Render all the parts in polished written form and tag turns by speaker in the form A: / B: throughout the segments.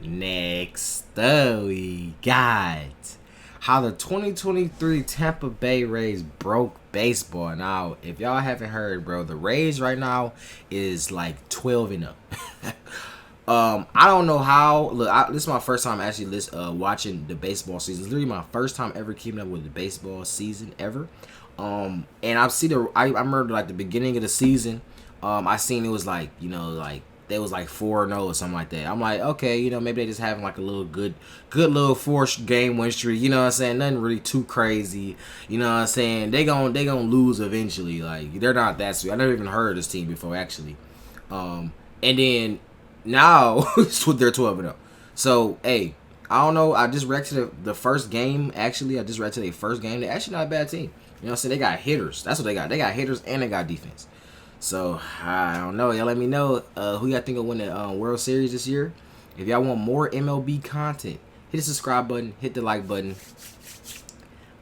A: Next up, we got how the 2023 Tampa Bay Rays broke baseball. Now, if y'all haven't heard, bro, the Rays right now is like 12 and up. I don't know how. Look, this is my first time actually watching the baseball season. It's literally my first time ever keeping up with the baseball season ever. And I remember like the beginning of the season. I seen it was like like they was like 4-0 or something like that. I'm like, okay, maybe they just having like a little good little 4 game win streak. You know what I'm saying? Nothing really too crazy. You know what I'm saying? They gonna lose eventually. Like they're not that sweet. I never even heard of this team before actually. And then now they're 12-0. So hey, I don't know. I just read to the first game. Actually, I just read to their first game. They're actually not a bad team. You know what I'm saying? They got hitters. That's what they got. They got hitters and they got defense. So I don't know. Y'all let me know who y'all think will win the World Series this year. If y'all want more MLB content, hit the subscribe button, hit the like button.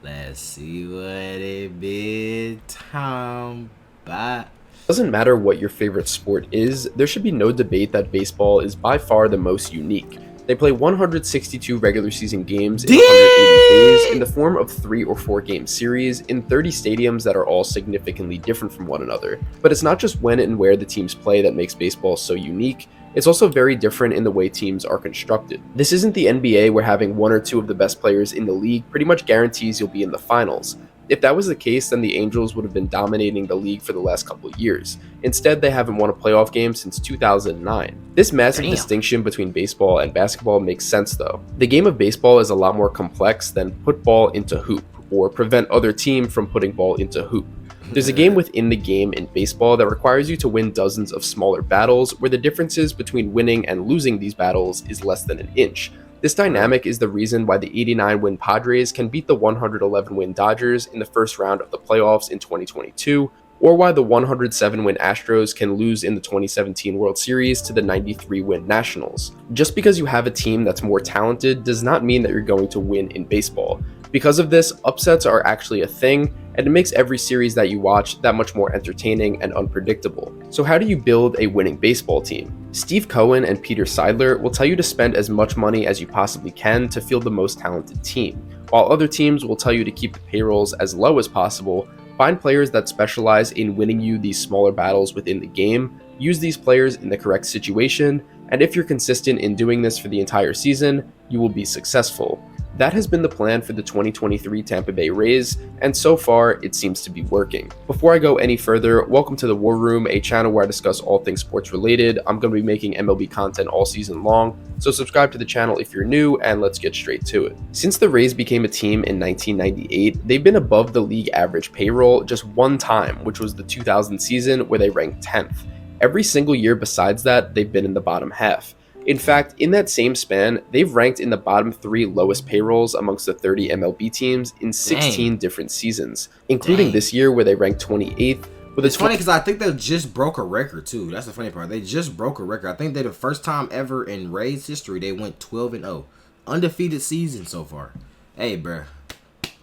A: Let's see what it been time. Bye.
B: Doesn't matter what your favorite sport is, there should be no debate that baseball is by far the most unique. They play 162 regular season games in 180 days in the form of 3 or 4 game series in 30 stadiums that are all significantly different from one another. But it's not just when and where the teams play that makes baseball so unique, it's also very different in the way teams are constructed. This isn't the NBA where having 1 or 2 of the best players in the league pretty much guarantees you'll be in the finals. If that was the case, then the Angels would have been dominating the league for the last couple of years. Instead, they haven't won a playoff game since 2009. This massive distinction between baseball and basketball makes sense though. The game of baseball is a lot more complex than put ball into hoop, or prevent other team from putting ball into hoop. There's a game within the game in baseball that requires you to win dozens of smaller battles where the differences between winning and losing these battles is less than an inch. This dynamic is the reason why the 89-win Padres can beat the 111-win Dodgers in the first round of the playoffs in 2022, or why the 107-win Astros can lose in the 2017 World Series to the 93-win Nationals. Just because you have a team that's more talented does not mean that you're going to win in baseball. Because of this, upsets are actually a thing, and it makes every series that you watch that much more entertaining and unpredictable. So how do you build a winning baseball team? Steve Cohen and Peter Seidler will tell you to spend as much money as you possibly can to field the most talented team, while other teams will tell you to keep the payrolls as low as possible, find players that specialize in winning you these smaller battles within the game, use these players in the correct situation, and if you're consistent in doing this for the entire season, you will be successful. That has been the plan for the 2023 Tampa Bay Rays, and so far, it seems to be working. Before I go any further, welcome to the War Room, a channel where I discuss all things sports related. I'm going to be making MLB content all season long, so subscribe to the channel if you're new, and let's get straight to it. Since the Rays became a team in 1998, they've been above the league average payroll just one time, which was the 2000 season where they ranked 10th. Every single year besides that, they've been in the bottom half. In fact, in that same span, they've ranked in the bottom 3 lowest payrolls amongst the 30 MLB teams in 16 different seasons, including this year where they ranked 28th.
A: It's funny because I think they just broke a record too. That's the funny part. They just broke a record. I think they're the first time ever in Rays history they went 12-0, undefeated season so far. Hey, bruh.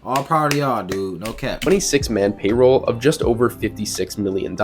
A: All proud of y'all, dude. No cap.
B: 26-man payroll of just over $56 million.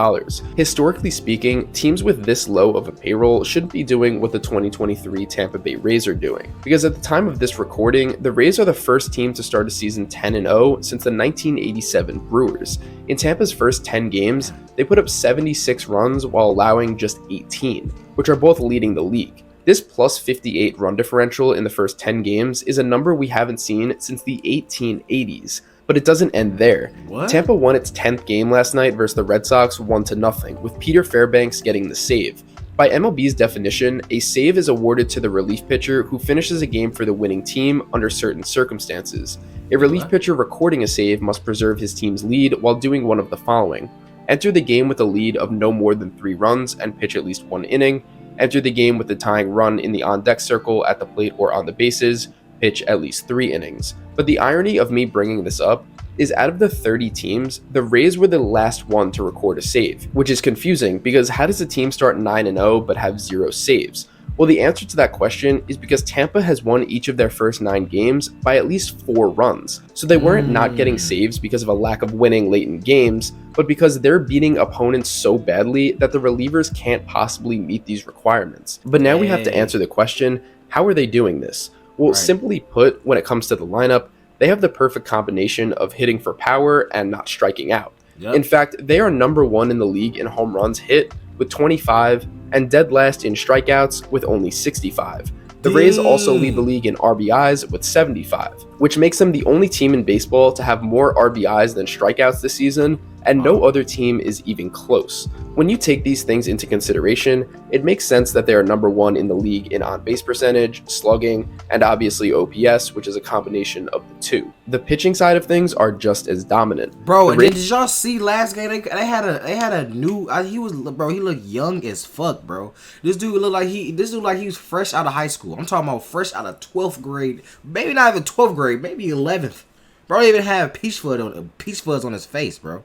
B: Historically speaking, teams with this low of a payroll shouldn't be doing what the 2023 Tampa Bay Rays are doing. Because at the time of this recording, the Rays are the first team to start a season 10-0 since the 1987 Brewers. In Tampa's first 10 games, they put up 76 runs while allowing just 18, which are both leading the league. This plus 58 run differential in the first 10 games is a number we haven't seen since the 1880s, but it doesn't end there.
A: What?
B: Tampa won its 10th game last night versus the Red Sox 1-0, with Peter Fairbanks getting the save. By MLB's definition, a save is awarded to the relief pitcher who finishes a game for the winning team under certain circumstances. A relief pitcher recording a save must preserve his team's lead while doing one of the following: enter the game with a lead of no more than 3 runs and pitch at least 1 inning, enter the game with the tying run in the on-deck circle at the plate or on the bases, pitch at least 3 innings. But the irony of me bringing this up is out of the 30 teams, the Rays were the last one to record a save, which is confusing because how does a team start 9-0 but have 0 saves? Well, the answer to that question is because Tampa has won each of their first 9 games by at least 4 runs. So they weren't not getting saves because of a lack of winning late in games, but because they're beating opponents so badly that the relievers can't possibly meet these requirements. But now we have to answer the question, How are they doing this? Well,
A: Right.
B: simply put, when it comes to the lineup, they have the perfect combination of hitting for power and not striking out. In
A: Yep.
B: fact, they are number one in the league in home runs hit with 25 and dead last in strikeouts with only 65. The Rays also lead the
A: Dang.
B: league in RBIs with 75, which makes them the only team in baseball to have more RBIs than strikeouts this season, and no
A: Wow.
B: other team is even close. When you take these things into consideration, it makes sense that they are number one in the league in on-base percentage, slugging, and obviously OPS, which is a combination of the two. The pitching side of things are just as dominant.
A: Bro,
B: The
A: and then
B: Rays
A: did y'all see last game? They had a new. He was, bro. He looked young as fuck, bro. This dude looked like he was fresh out of high school. I'm talking about fresh out of 12th grade. Maybe not even 12th grade. Maybe 11th. Bro, he even had peach fuzz on his face, bro.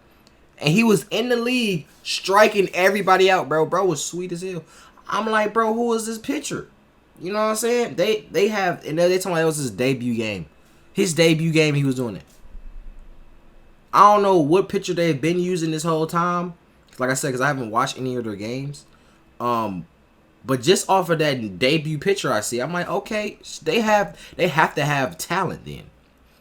A: And he was in the league striking everybody out, bro. Bro was sweet as hell. I'm like, bro, who is this pitcher? You know what I'm saying? They have, and they told me it was his debut game. His debut game, he was doing it. I don't know what pitcher they've been using this whole time. Like I said, because I haven't watched any of their games. But just off of that debut pitcher I see, I'm like, okay, they have to have talent then.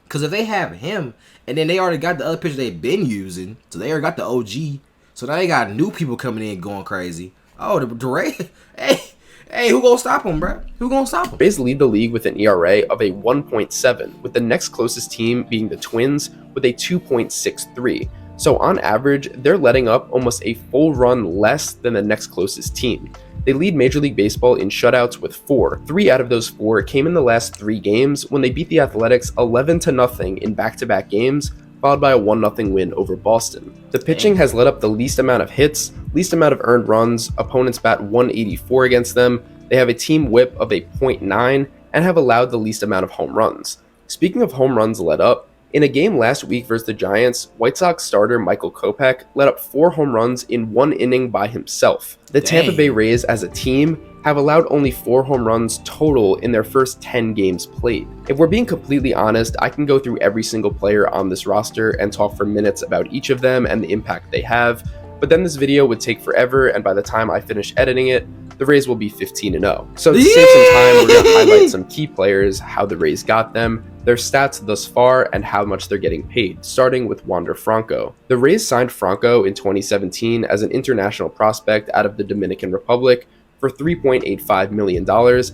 A: Because if they have him, and then they already got the other pitcher they've been using, so they already got the OG. So now they got new people coming in going crazy. Oh, the Ray, hey, who gonna stop him, bro? Who gonna stop him?
B: Rays lead the league with an ERA of a 1.7, with the next closest team being the Twins with a 2.63. So on average, they're letting up almost a full run less than the next closest team. They lead Major League Baseball in shutouts with 4. 3 out of those 4 came in the last 3 games when they beat the Athletics 11-0 in back-to-back games, followed by a 1-0 win over Boston. The pitching has let up the least amount of hits, least amount of earned runs. Opponents bat 184 against them. They have a team whip of a .9 and have allowed the least amount of home runs. Speaking of home runs let up, in a game last week versus the Giants, White Sox starter Michael Kopech let up 4 home runs in 1 inning by himself. The Tampa Bay Rays as a team have allowed only 4 home runs total in their first 10 games played. If we're being completely honest, I can go through every single player on this roster and talk for minutes about each of them and the impact they have, but then this video would take forever, and by the time I finish editing it, the Rays will be 15-0. So to save some time, we're going to highlight some key players, how the Rays got them, their stats thus far, and how much they're getting paid, starting with Wander Franco. The Rays signed Franco in 2017 as an international prospect out of the Dominican Republic for $3.85 million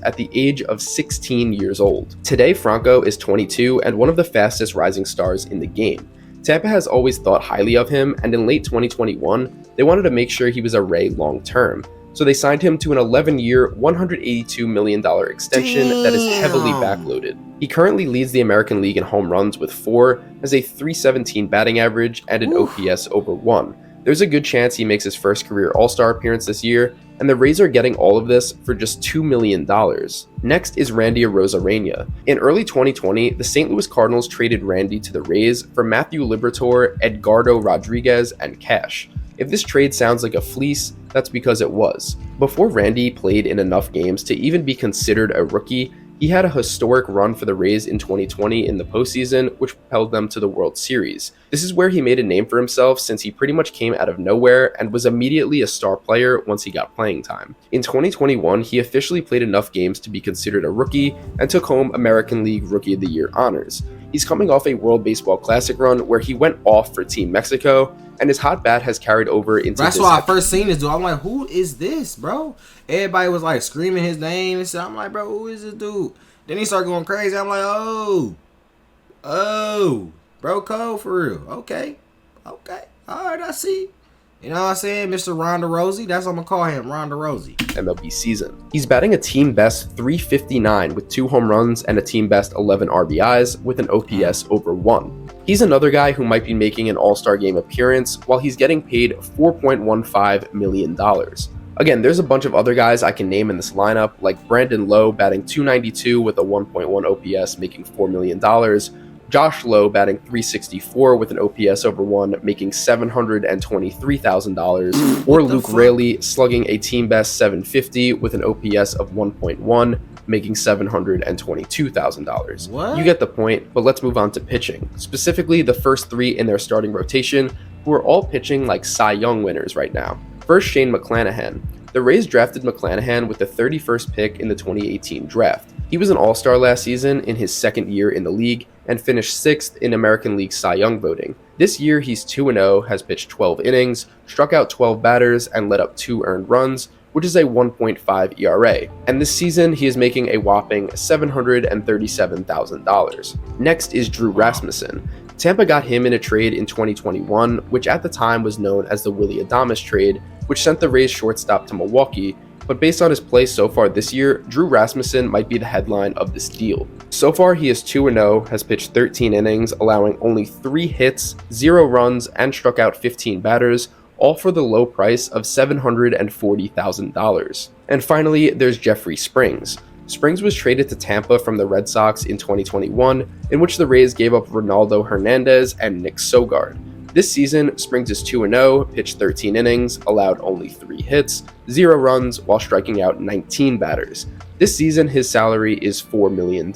B: at the age of 16 years old. Today, Franco is 22 and one of the fastest rising stars in the game. Tampa has always thought highly of him, and in late 2021, they wanted to make sure he was a Ray long-term. So they signed him to an 11-year, $182 million extension that is heavily backloaded. He currently leads the American League in home runs with 4, has a .317 batting average, and an OPS over 1. There's a good chance he makes his first career All-Star appearance this year, and the Rays are getting all of this for just $2 million. Next is Randy Arozarena. In early 2020, the St. Louis Cardinals traded Randy to the Rays for Matthew Liberatore, Edgardo Rodriguez, and cash. If this trade sounds like a fleece, that's because it was. Before Randy played in enough games to even be considered a rookie, he had a historic run for the Rays in 2020 in the postseason, which propelled them to the World Series. This is where he made a name for himself since he pretty much came out of nowhere and was immediately a star player once he got playing time. In 2021, he officially played enough games to be considered a rookie and took home American League Rookie of the Year honors. He's coming off a World Baseball Classic run where he went off for Team Mexico, and his hot bat has carried over into
A: That's why I first seen this dude. I'm like, who is this, bro? Everybody was like screaming his name and stuff. I'm like, bro, who is this dude? Then he started going crazy. I'm like, oh, bro, Cole for real. Okay, all right, I see. You know what I'm saying? Mr. Ronda Rousey. That's what I'm going to call him, Ronda Rousey.
B: MLB season. He's batting a team best .359 with 2 home runs and a team best 11 RBIs with an OPS over 1. He's another guy who might be making an All-Star game appearance while he's getting paid $4.15 million. Again, there's a bunch of other guys I can name in this lineup, like Brandon Lowe batting .292 with a 1.1 OPS making $4 million, Josh Lowe batting .364 with an OPS over 1 making $723,000, or Luke Raley slugging a team best .750 with an OPS of 1.1 making $722,000.
A: What?
B: You get the point, but let's move on to pitching, specifically the first 3 in their starting rotation, who are all pitching like Cy Young winners right now. First, Shane McClanahan. The Rays drafted McClanahan with the 31st pick in the 2018 draft. He was an all-star last season in his second year in the league and finished 6th in American League Cy Young voting. This year, he's 2-0, has pitched 12 innings, struck out 12 batters, and let up 2 earned runs, which is a 1.5 ERA. And this season, he is making a whopping $737,000. Next is Drew Rasmussen. Tampa got him in a trade in 2021, which at the time was known as the Willy Adames trade, which sent the Rays shortstop to Milwaukee. But based on his play so far this year, Drew Rasmussen might be the headline of this deal. So far, he is 2-0, has pitched 13 innings, allowing only 3 hits, 0 runs, and struck out 15 batters, all for the low price of $740,000. And finally, there's Jeffrey Springs. Springs was traded to Tampa from the Red Sox in 2021, in which the Rays gave up Ronaldo Hernandez and Nick Sogard. This season, Springs is 2-0, pitched 13 innings, allowed only 3 hits, 0 runs, while striking out 19 batters. This season, his salary is $4 million.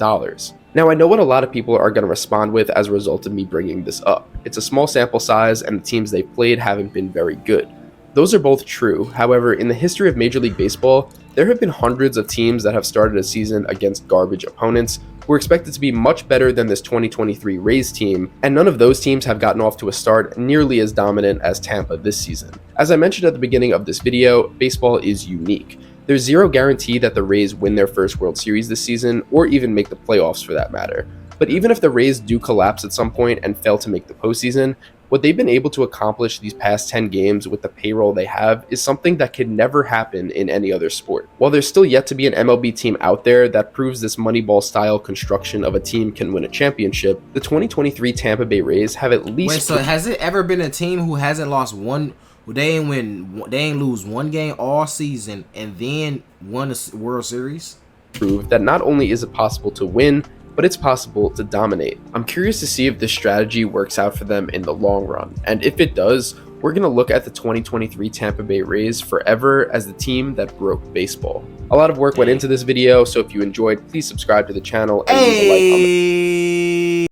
B: Now, I know what a lot of people are going to respond with as a result of me bringing this up. It's a small sample size, and the teams they've played haven't been very good. Those are both true. However, in the history of Major League Baseball, there have been hundreds of teams that have started a season against garbage opponents who are expected to be much better than this 2023 Rays team, and none of those teams have gotten off to a start nearly as dominant as Tampa this season. As I mentioned at the beginning of this video, baseball is unique. There's zero guarantee that the Rays win their first World Series this season, or even make the playoffs for that matter. But even if the Rays do collapse at some point and fail to make the postseason, what they've been able to accomplish these past 10 games with the payroll they have is something that could never happen in any other sport. While there's still yet to be an MLB team out there that proves this Moneyball style construction of a team can win a championship, the 2023 Tampa Bay Rays have at least...
A: Wait, so has it ever been a team who hasn't lost one... They ain't lose one game all season and then won a World Series?
B: Prove that not only is it possible to win, but it's possible to dominate. I'm curious to see if this strategy works out for them in the long run, and if it does, we're going to look at the 2023 Tampa Bay Rays forever as the team that broke baseball. A lot of work went into this video, so if you enjoyed, please subscribe to the channel and leave a like on the